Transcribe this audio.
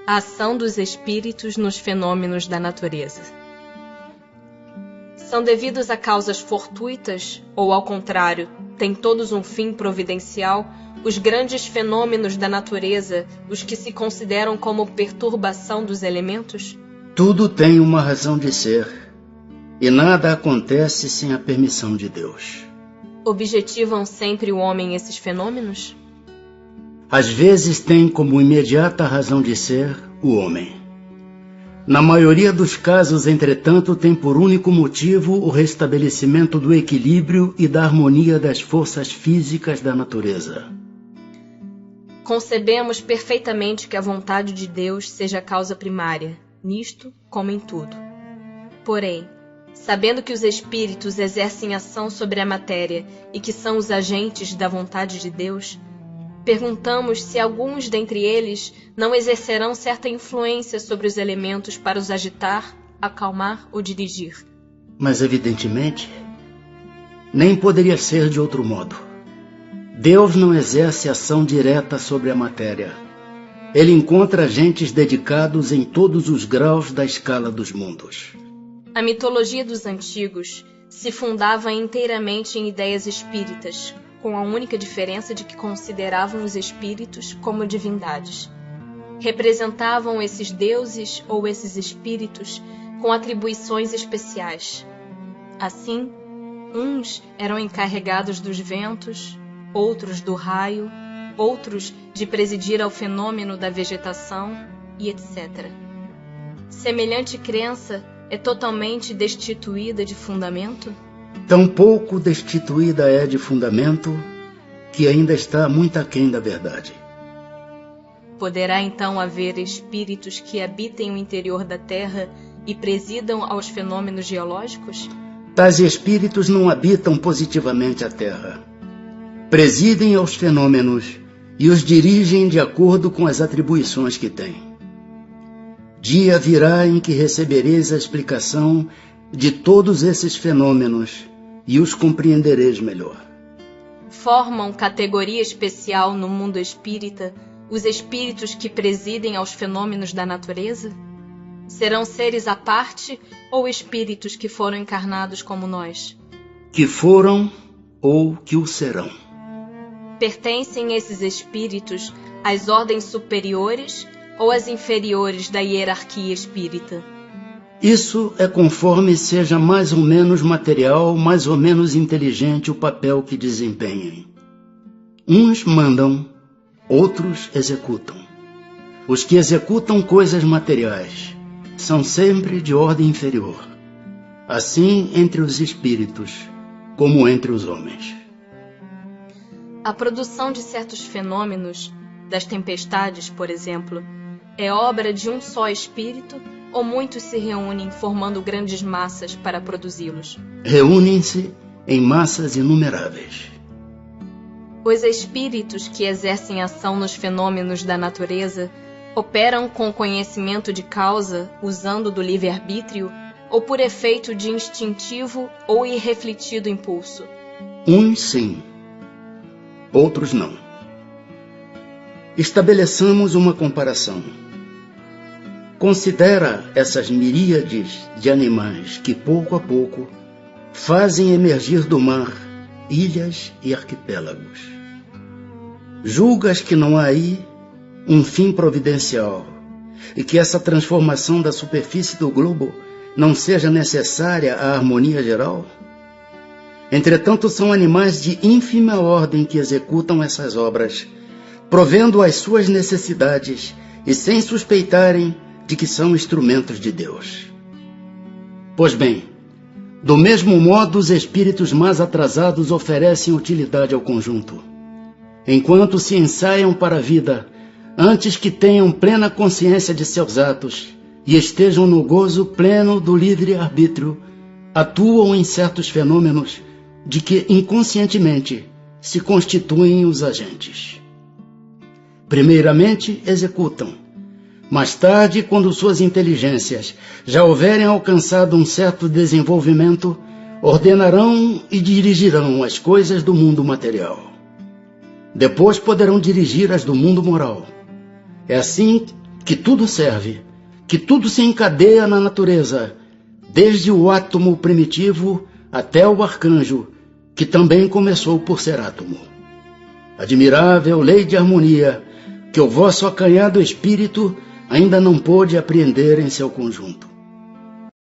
A ação dos espíritos nos fenômenos da natureza. São devidos a causas fortuitas ou, ao contrário, têm todos um fim providencial os grandes fenômenos da natureza, os que se consideram como perturbação dos elementos? Tudo tem uma razão de ser, e nada acontece sem a permissão de Deus. Objetivam sempre o homem esses fenômenos? Às vezes tem como imediata razão de ser o homem. Na maioria dos casos, entretanto, tem por único motivo o restabelecimento do equilíbrio e da harmonia das forças físicas da natureza. Concebemos perfeitamente que a vontade de Deus seja a causa primária, nisto como em tudo. Porém, sabendo que os espíritos exercem ação sobre a matéria e que são os agentes da vontade de Deus, perguntamos se alguns dentre eles não exercerão certa influência sobre os elementos para os agitar, acalmar ou dirigir. Mas, evidentemente, nem poderia ser de outro modo. Deus não exerce ação direta sobre a matéria. Ele encontra agentes dedicados em todos os graus da escala dos mundos. A mitologia dos antigos se fundava inteiramente em ideias espíritas, com a única diferença de que consideravam os espíritos como divindades. Representavam esses deuses ou esses espíritos com atribuições especiais. Assim, uns eram encarregados dos ventos, outros do raio, outros de presidir ao fenômeno da vegetação e etc. Semelhante crença é totalmente destituída de fundamento? Tão pouco destituída é de fundamento que ainda está muito aquém da verdade. Poderá então haver espíritos que habitem o interior da Terra e presidam aos fenômenos geológicos? Tais espíritos não habitam positivamente a Terra. Presidem aos fenômenos e os dirigem de acordo com as atribuições que têm. Dia virá em que recebereis a explicação de todos esses fenômenos e os compreendereis melhor. Formam categoria especial no mundo espírita os espíritos que presidem aos fenômenos da natureza? Serão seres à parte ou espíritos que foram encarnados como nós? Que foram ou que o serão. Pertencem esses espíritos às ordens superiores ou às inferiores da hierarquia espírita? Isso é conforme seja mais ou menos material, mais ou menos inteligente o papel que desempenhem. Uns mandam, outros executam. Os que executam coisas materiais são sempre de ordem inferior. Assim entre os espíritos, como entre os homens. A produção de certos fenômenos, das tempestades, por exemplo, é obra de um só espírito ou muitos se reúnem formando grandes massas para produzi-los? Reúnem-se em massas inumeráveis. Os espíritos que exercem ação nos fenômenos da natureza operam com conhecimento de causa, usando do livre-arbítrio, ou por efeito de instintivo ou irrefletido impulso? Uns sim, outros não. Estabeleçamos uma comparação. Considera essas miríades de animais que, pouco a pouco, fazem emergir do mar ilhas e arquipélagos. Julgas que não há aí um fim providencial e que essa transformação da superfície do globo não seja necessária à harmonia geral? Entretanto, são animais de ínfima ordem que executam essas obras, provendo as suas necessidades e sem suspeitarem de que são instrumentos de Deus. Pois bem, do mesmo modo os espíritos mais atrasados oferecem utilidade ao conjunto, enquanto se ensaiam para a vida, antes que tenham plena consciência de seus atos e estejam no gozo pleno do livre-arbítrio, atuam em certos fenômenos de que inconscientemente se constituem os agentes. Primeiramente executam. Mais tarde, quando suas inteligências já houverem alcançado um certo desenvolvimento, ordenarão e dirigirão as coisas do mundo material. Depois poderão dirigir as do mundo moral. É assim que tudo serve, que tudo se encadeia na natureza, desde o átomo primitivo até o arcanjo, que também começou por ser átomo. Admirável lei de harmonia, que o vosso acanhado espírito ainda não pôde apreender em seu conjunto.